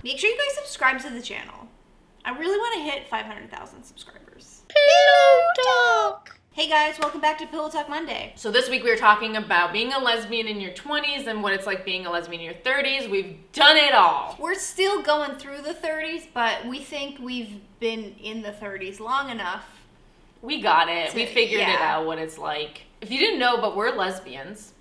Make sure you guys subscribe to the channel. I really want to hit 500,000 subscribers. Pillow Talk! Hey guys, welcome back to Pillow Talk Monday. So this week we were talking about being a lesbian in your 20s and what it's like being a lesbian in your 30s. We've done it all. We're still going through the 30s, but we think we've been in the 30s long enough. We got it. We figured it out, what it's like. If you didn't know, but we're lesbians.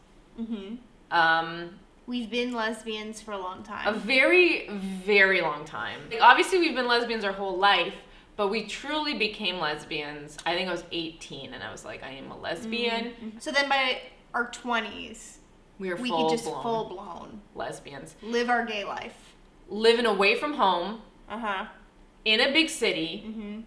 We've been lesbians for a long time. A very, very long time. Like, obviously, we've been lesbians our whole life, but we truly became lesbians. I think I was 18, and I was like, I am a lesbian. So then by our 20s, we could just full-blown lesbians. Live our gay life. Living away from home. Uh-huh. In a big city.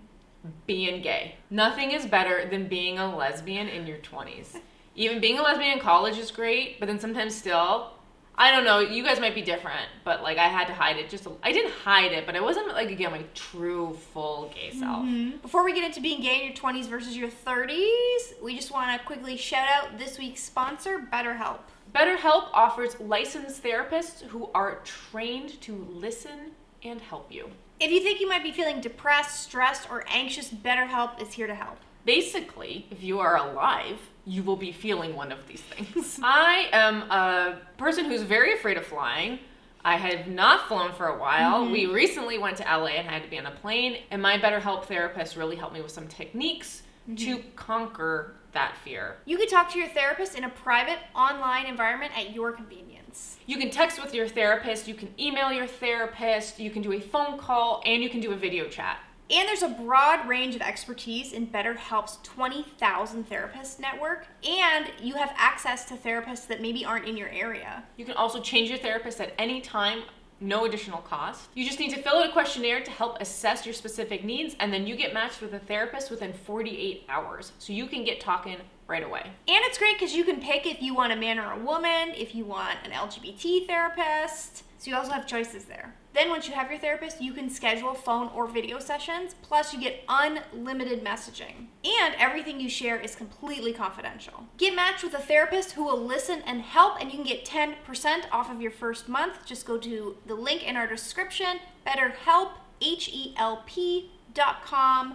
Being gay. Nothing is better than being a lesbian in your 20s. Even being a lesbian in college is great, but then sometimes still, I don't know, you guys might be different, but like I had to hide it I didn't hide it, but I wasn't like, again, my true full gay self. Before we get into being gay in your 20s versus your 30s, we just want to quickly shout out this week's sponsor, BetterHelp. BetterHelp offers licensed therapists who are trained to listen and help you. If you think you might be feeling depressed, stressed, or anxious, BetterHelp is here to help. Basically, if you are alive, you will be feeling one of these things. I am a person who's very afraid of flying. I have not flown for a while. We recently went to LA and had to be on a plane, and my BetterHelp therapist really helped me with some techniques to conquer that fear. You can talk to your therapist in a private, online environment at your convenience. You can text with your therapist, you can email your therapist, you can do a phone call, and you can do a video chat. And there's a broad range of expertise in BetterHelp's 20,000 therapist network, and you have access to therapists that maybe aren't in your area. You can also change your therapist at any time, no additional cost. You just need to fill out a questionnaire to help assess your specific needs, and then you get matched with a therapist within 48 hours, so you can get talking right away. And it's great because you can pick if you want a man or a woman, if you want an LGBT therapist, so you also have choices there. Then once you have your therapist, you can schedule phone or video sessions, plus you get unlimited messaging. And everything you share is completely confidential. Get matched with a therapist who will listen and help, and you can get 10% off of your first month. Just go to the link in our description, BetterHelp, HELP.com.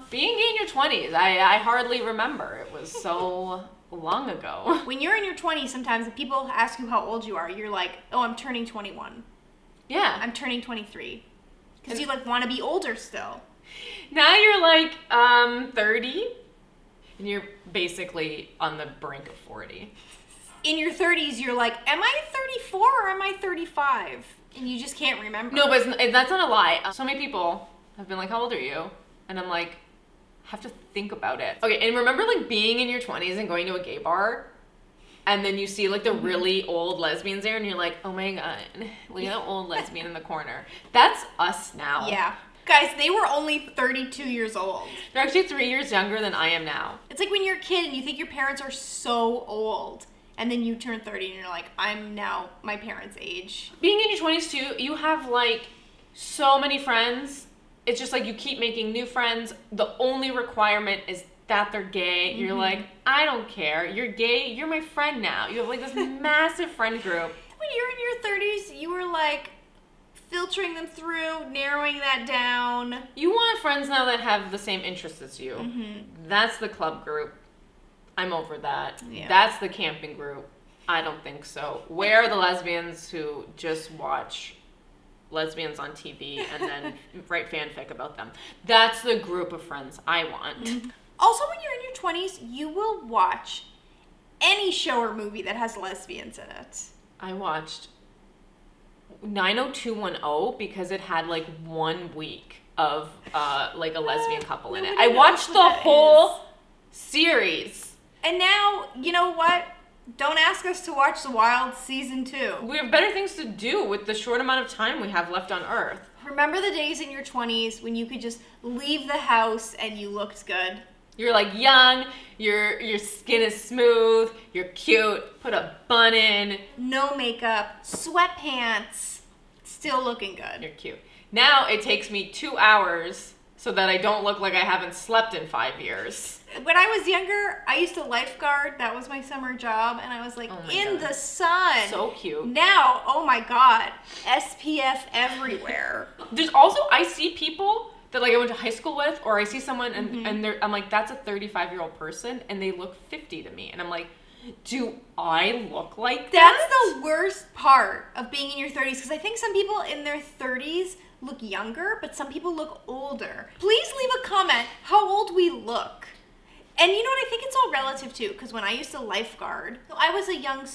Being gay in your 20s, I hardly remember. It was so long ago. When you're in your 20s, sometimes if people ask you how old you are, you're like, oh, I'm turning 21. Yeah. I'm turning 23. Because you like want to be older still. Now you're like 30, and you're basically on the brink of 40. In your 30s, you're like, am I 34 or am I 35? And you just can't remember. No, but that's not a lie. So many people have been like, how old are you? And I'm like, I have to think about it. Okay, and remember like being in your 20s and going to a gay bar? And then you see like the really old lesbians there and you're like, oh my God, look at that old lesbian in the corner. That's us now. Yeah. Guys, they were only 32 years old. They're actually 3 years younger than I am now. It's like when you're a kid and you think your parents are so old. And then you turn 30 and you're like, I'm now my parents' age. Being in your 20s too, you have like so many friends. It's just like you keep making new friends. The only requirement is that they're gay. You're like, I don't care. You're gay. You're my friend now. You have like this massive friend group. When you're in your 30s, you were like filtering them through, narrowing that down. You want friends now that have the same interests as you. That's the club group. I'm over that. Yeah. That's the camping group. I don't think so. Where are the lesbians who just watch lesbians on TV and then write fanfic about them? That's the group of friends I want. Also, when you're in your 20s, you will watch any show or movie that has lesbians in it. I watched 90210 because it had like 1 week of like a lesbian couple in it. I watched the whole series. And now, you know what? Don't ask us to watch The Wild Season 2. We have better things to do with the short amount of time we have left on Earth. Remember the days in your 20s when you could just leave the house and you looked good? You're like young, your skin is smooth, you're cute, put a bun in. No makeup, sweatpants, still looking good. You're cute. Now it takes me 2 hours so that I don't look like I haven't slept in 5 years. When I was younger, I used to lifeguard. That was my summer job. And I was like, in the sun. So cute. Now, oh my God, SPF everywhere. There's also, I see people that like I went to high school with, or I see someone and I'm like, that's a 35-year-old person and they look 50 to me. And I'm like, do I look like that? That's the worst part of being in your 30s, because I think some people in their 30s look younger, but some people look older. Please leave a comment how old we look. And you know what? I think it's all relative too, because when I used to lifeguard, I was a young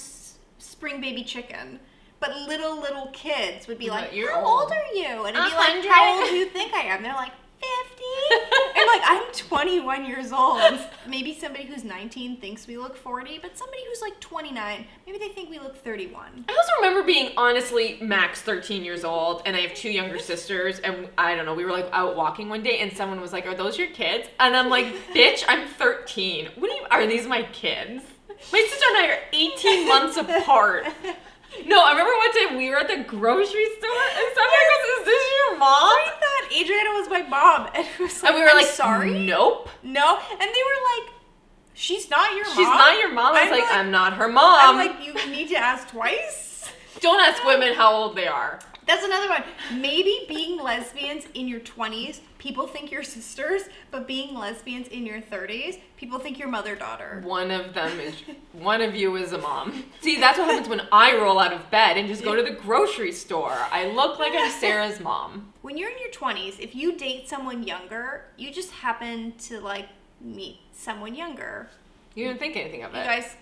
spring baby chicken. But little kids would be like, how old are you? And I'd be like, how old do you think I am? They're like, 50. And like, I'm 21 years old. Maybe somebody who's 19 thinks we look 40, but somebody who's like 29, maybe they think we look 31. I also remember being honestly max 13 years old, and I have 2 younger sisters, and I don't know, we were like out walking one day, and someone was like, are those your kids? And I'm like, bitch, I'm 13. What do you, are these my kids? My sister and I are 18 months apart. No, I remember one time we were at the grocery store and somebody goes, is this your mom? I thought Adriana was my mom. And, it was like, and we were like, sorry? Nope. No. And they were like, she's not your mom. She's not your mom. I was like, I'm not her mom. I'm like, you need to ask twice? Don't ask women how old they are. That's another one. Maybe being lesbians in your 20s, people think you're sisters, but being lesbians in your 30s, people think you're mother-daughter. One of you is a mom. See, that's what happens when I roll out of bed and just go to the grocery store. I look like I'm Sarah's mom. When you're in your 20s, if you date someone younger, you just happen to like meet someone younger. You didn't think anything of it. You guys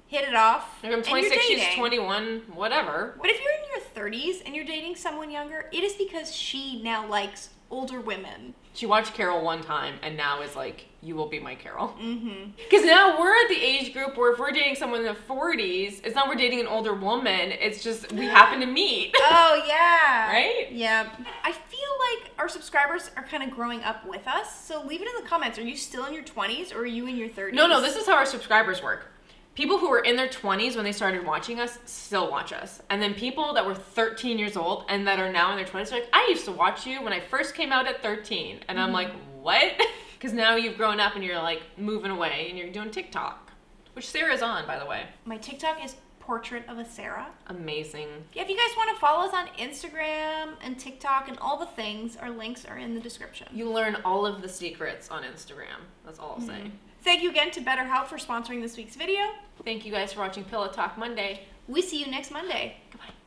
hit it off. Like I'm 26, she's 21, whatever. But if you're in your 30s and you're dating someone younger, it is because she now likes older women. She watched Carol one time and now is like, you will be my Carol. Mm-hmm. Because now we're at the age group where if we're dating someone in the 40s, it's not we're dating an older woman, it's just we happen to meet. Oh, yeah. Right? Yeah. I feel like our subscribers are kind of growing up with us, so leave it in the comments. Are you still in your 20s or are you in your 30s? No, this is how our subscribers work. People who were in their 20s when they started watching us still watch us. And then people that were 13 years old and that are now in their 20s are like, I used to watch you when I first came out at 13. And I'm like, what? Because now you've grown up and you're like moving away and you're doing TikTok. Which Sarah's on, by the way. My TikTok is Portrait of a Sarah. Amazing. Yeah, if you guys want to follow us on Instagram and TikTok and all the things, our links are in the description. You learn all of the secrets on Instagram. That's all I'll say. Thank you again to BetterHelp for sponsoring this week's video. Thank you guys for watching Pillow Talk Monday. We see you next Monday. Goodbye.